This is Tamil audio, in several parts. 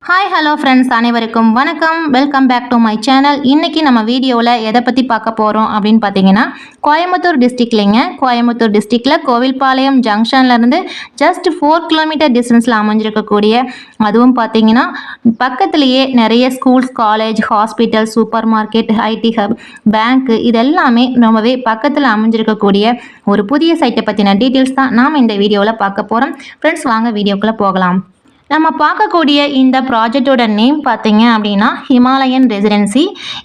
ஹாய் ஹலோ ஃப்ரெண்ட்ஸ் அனைவருக்கும் வணக்கம். Welcome back to my channel. இன்றைக்கி நம்ம வீடியோவில் எதை பற்றி பார்க்க போகிறோம் அப்படின்னு பார்த்தீங்கன்னா, கோயம்புத்தூர் டிஸ்ட்ரிக்ட்லிங்க. கோயம்புத்தூர் டிஸ்ட்ரிக்டில் கோவில்பாளையம் ஜங்ஷன்லேருந்து ஜஸ்ட் 4 கிலோமீட்டர் டிஸ்டன்ஸில் அமைஞ்சிருக்கக்கூடிய, அதுவும் பார்த்தீங்கன்னா பக்கத்துலேயே நிறைய schools, college, hospital, super market, IT hub, bank இதெல்லாமே ரொம்பவே பக்கத்தில் அமைஞ்சிருக்கக்கூடிய ஒரு புதிய சைட்டை பற்றின டீட்டெயில்ஸ் தான் நாம் இந்த வீடியோவில் பார்க்க போகிறோம். ஃப்ரெண்ட்ஸ் வாங்க வீடியோக்குள்ளே போகலாம். நம்ம பார்க்கக்கூடிய இந்த ப்ராஜெக்டோட நேம் பார்த்தீங்க அப்படின்னா ஹிமாலயன் ரெசிடென்சி.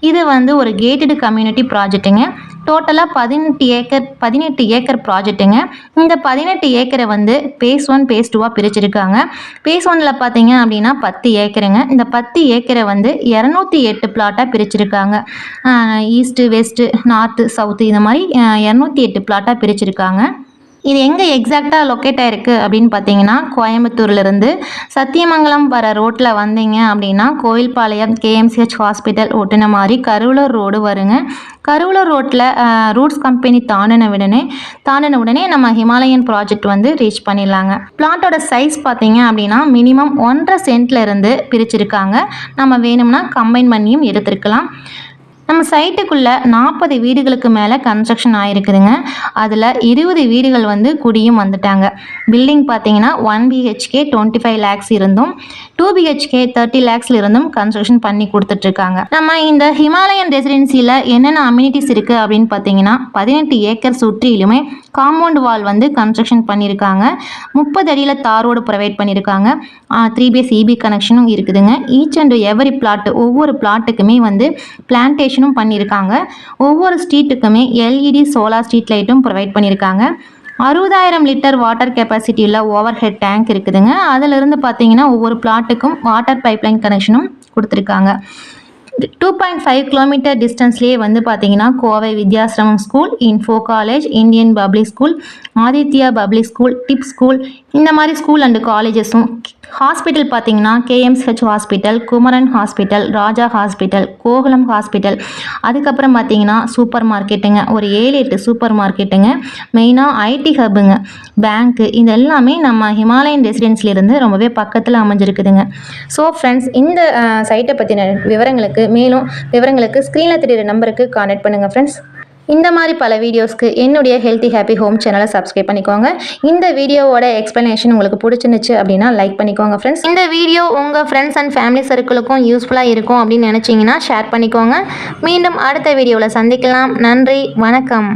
இது ஒரு கேட்டடு கம்யூனிட்டி ப்ராஜெக்ட்டுங்க. டோட்டலாக 18 ஏக்கர் ப்ராஜெக்ட்டுங்க. இந்த 18 ஏக்கரை பேஸ் 1 பேஸ் 2 பிரிச்சிருக்காங்க. பேஸ் 1ல் பார்த்தீங்க அப்படின்னா 10 ஏக்கருங்க. இந்த 10 ஏக்கரை 208 பிளாட்டாக பிரிச்சிருக்காங்க. ஈஸ்ட்டு, வெஸ்ட்டு, நார்த்து, சவுத்து இந்த மாதிரி 208 பிளாட்டாக பிரிச்சிருக்காங்க. இது எங்கே எக்ஸாக்டாக லொக்கேட் ஆகிருக்கு அப்படின்னு பார்த்தீங்கன்னா, கோயம்புத்தூர்லேருந்து சத்தியமங்கலம் வர ரோட்டில் வந்தீங்க அப்படின்னா கோவில்பாளையம் கேஎம்சிஹெச் ஹாஸ்பிட்டல் ஒட்டின மாதிரி கருவலூர் ரோடு வருங்க. கருவலூர் ரோட்டில் ரூட்ஸ் கம்பெனி தாண்டின உடனே நம்ம ஹிமாலயன் ப்ராஜெக்ட் ரீச் பண்ணிடலாங்க. பிளாட்டோட சைஸ் பார்த்தீங்க அப்படின்னா மினிமம் 1.5 சென்ட்லேருந்து பிரிச்சிருக்காங்க. நம்ம வேணும்னா கம்பைன் பண்ணியும் எடுத்துருக்கலாம். நம்ம சைட்டுக்குள்ளே 40 வீடுகளுக்கு மேலே கன்ஸ்ட்ரக்ஷன் ஆகிருக்குதுங்க. அதில் 20 வீடுகள் குடியும் வந்துட்டாங்க. பில்டிங் பார்த்தீங்கன்னா 1 BHK 25 lakhs இருந்தும் 2 BHK 30 lakhsல இருந்தும் கன்ஸ்ட்ரக்ஷன் பண்ணி கொடுத்துட்ருக்காங்க. நம்ம இந்த ஹிமாலயன் ரெசிடென்சியில் என்னென்ன அம்யூனிட்டிஸ் இருக்குது அப்படின்னு பார்த்தீங்கன்னா, 18 ஏக்கர் சுற்றிலுமே காம்பவுண்ட் வால் கன்ஸ்ட்ரக்ஷன் பண்ணியிருக்காங்க. 30 அடியில் தார் ரோடு ப்ரொவைட் பண்ணியிருக்காங்க. 3BS EB கனெக்ஷனும் இருக்குதுங்க. ஈச் அண்ட் எவரி பிளாட், ஒவ்வொரு பிளாட்டுக்குமே பிளான்டேஷனும் பண்ணியிருக்காங்க. ஒவ்வொரு ஸ்ட்ரீட்டுக்குமே LED சோலார் ஸ்ட்ரீட் லைட்டும் ப்ரொவைட் பண்ணியிருக்காங்க. 60,000 லிட்டர் வாட்டர் கெப்பாசிட்டி உள்ள ஓவர் ஹெட் டேங்க் இருக்குதுங்க. அதிலிருந்து பார்த்தீங்கன்னா ஒவ்வொரு பிளாட்டுக்கும் வாட்டர் பைப்லைன் கனெக்ஷனும் கொடுத்துருக்காங்க. 2.5 கிலோமீட்டர் டிஸ்டன்ஸ்லேயே பார்த்தீங்கன்னா Kovai Vidyashramam school, info college, Indian public school, Aditya public school, டிப் ஸ்கூல் இந்த மாதிரி ஸ்கூல் அண்டு காலேஜஸும், ஹாஸ்பிட்டல் பார்த்தீங்கன்னா KMCH hospital, Kumaran hospital, Raja hospital, Gokulam hospital, அதுக்கப்புறம் பார்த்தீங்கன்னா சூப்பர் மார்க்கெட்டுங்க, ஒரு 7-8 சூப்பர் மார்க்கெட்டுங்க, மெயினாக ஐடி ஹப்புங்க, பேங்க்கு இது எல்லாமே நம்ம ஹிமாலயன் ரெசிடென்ஸ்லேருந்து ரொம்பவே பக்கத்தில் அமைஞ்சிருக்குதுங்க. ஸோ ஃப்ரெண்ட்ஸ், இந்த சைட்டை பற்றின மேலும் விவரங்களுக்கு ஸ்க்ரீனில் தெரியுற நம்பருக்கு கான்டாக்ட் பண்ணுங்கள் ஃப்ரெண்ட்ஸ். இந்த மாதிரி பல வீடியோஸ்க்கு என்னுடைய ஹெல்த்தி ஹாப்பி ஹோம் சேனலை சப்ஸ்கிரைப் பண்ணிக்கோங்க. இந்த வீடியோவோட எக்ஸ்ப்ளனேஷன் உங்களுக்கு பிடிச்சிருந்துச்சு அப்படின்னா லைக் பண்ணிக்கோங்க ஃப்ரெண்ட்ஸ். இந்த வீடியோ உங்கள் ஃப்ரெண்ட்ஸ் அண்ட் ஃபேமிலி சர்க்கிளுக்கும் யூஸ்ஃபுல்லாக இருக்கும் அப்படின்னு நினச்சிங்கன்னா ஷேர் பண்ணிக்கோங்க. மீண்டும் அடுத்த வீடியோவில் சந்திக்கலாம். நன்றி, வணக்கம்.